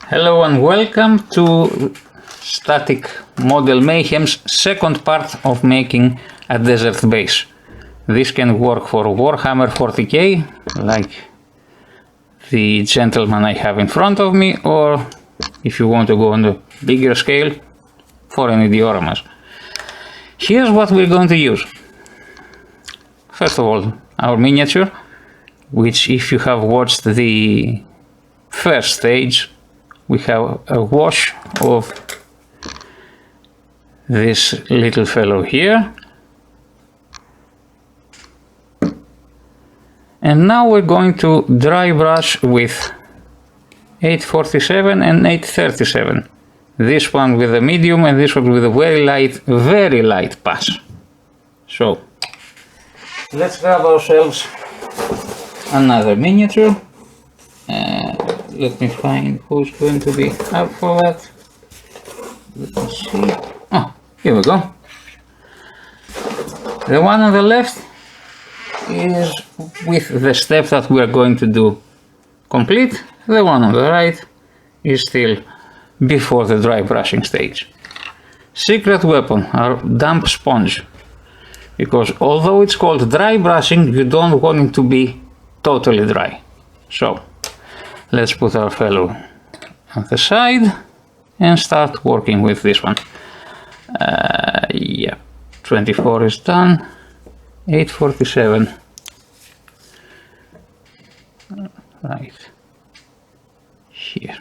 Hello and welcome to Static Model Mayhem's second part of making a desert base. This can work for Warhammer 40k, like the gentleman I have in front of me, or if you want to go on a bigger scale, for any dioramas. Here's what we're going to use. First of all, our miniature, which if you have watched the first stage, we have a wash of this little fellow here. And now we're going to dry brush with 847 and 837. This one with a medium and this one with a very light pass. So let's grab ourselves another miniature. Let me find who's going to be up for that. Let me see. Oh, here we go. The one on the left is with the step that we are going to do complete. The one on the right is still before the dry brushing stage. Secret weapon, our damp sponge. Because although it's called dry brushing, you don't want it to be totally dry. So let's put our fellow on the side and start working with this one. Yeah, 24 is done. 847. Right here.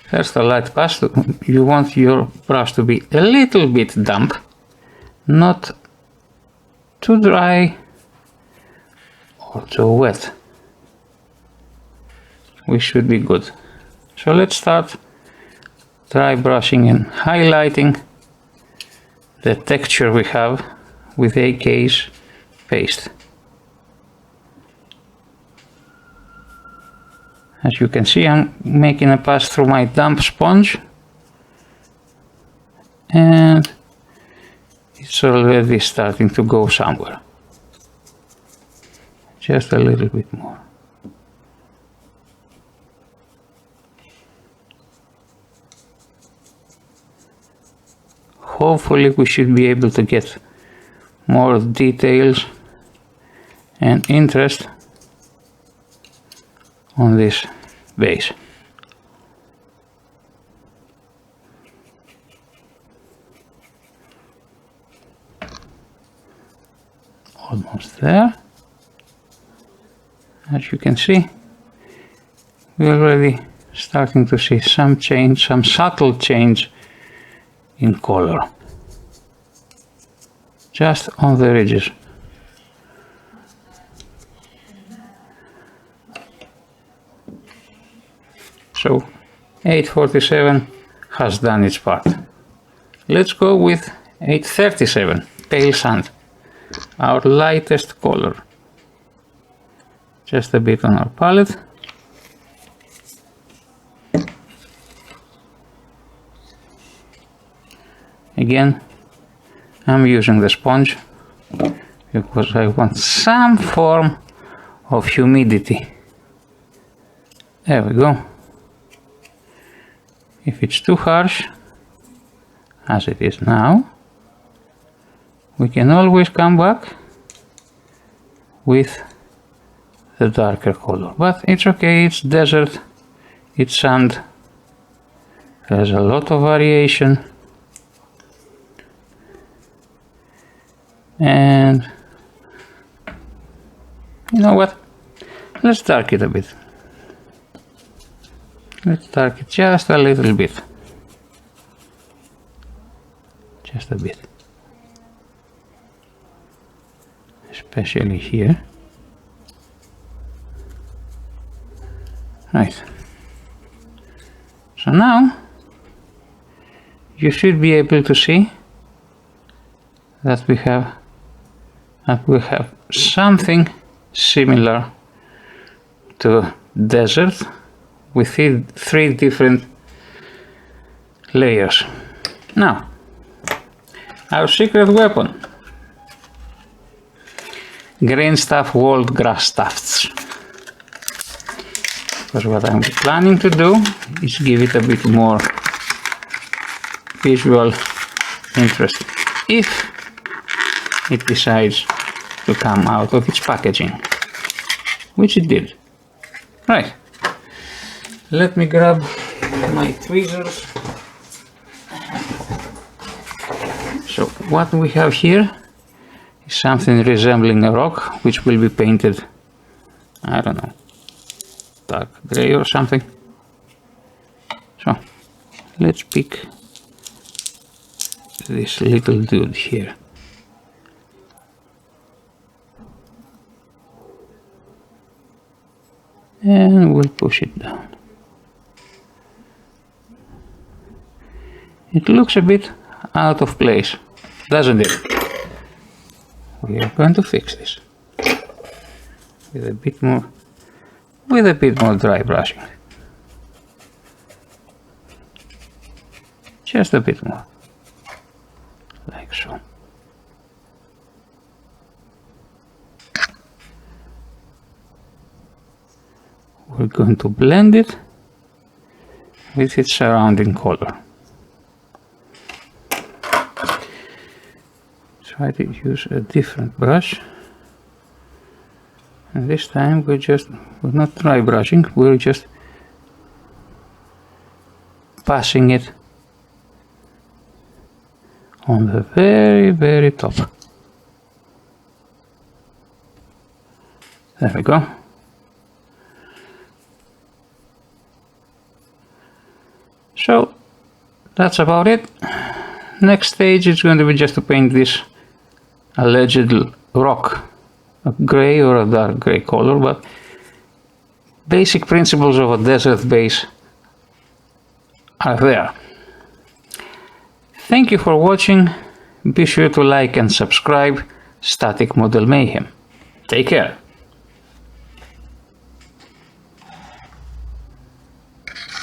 First a light pass. You want your brush to be a little bit damp, not too dry or too wet. We should be good. So let's start dry brushing and highlighting the texture we have with AK's paste. As you can see, I'm making a pass through my damp sponge and it's already starting to go somewhere. Just a little bit more. Hopefully we should be able to get more details and interest on this base. Almost there. As you can see, we're already starting to see some change, some subtle change in color, just on the ridges. So 847 has done its part. Let's go with 837, pale sand, our lightest color. Just a bit on our palette. Again, I'm using the sponge because I want some form of humidity. There we go. If it's too harsh, as it is now, we can always come back with the darker color. But it's okay, it's desert, it's sand, there's a lot of variation. And you know what? Let's dark it a bit. Let's dark it just a little bit. Just a bit. Especially here. Right. So now you should be able to see that we have something similar to desert with three different layers. Now, our secret weapon, Green Staff Walled Grass Tufts. Because what I'm planning to do is give it a bit more visual interest if it decides to come out of its packaging, which it did. Right, let me grab my tweezers. So what we have here is something resembling a rock, which will be painted, I don't know, dark gray or something. So let's pick this little dude here. And we'll push it down. It looks a bit out of place, doesn't it? We are going to fix this with a bit more dry brushing. Just a bit more, like so. We're going to blend it with its surrounding color. Try to use a different brush, and this time we're not dry brushing, we're just passing it on the very top. There we go. So that's about it. Next stage is going to be just to paint this alleged rock a gray or a dark gray color, but basic principles of a desert base are there. Thank you for watching. Be sure to like and subscribe. Static Model Mayhem. Take care.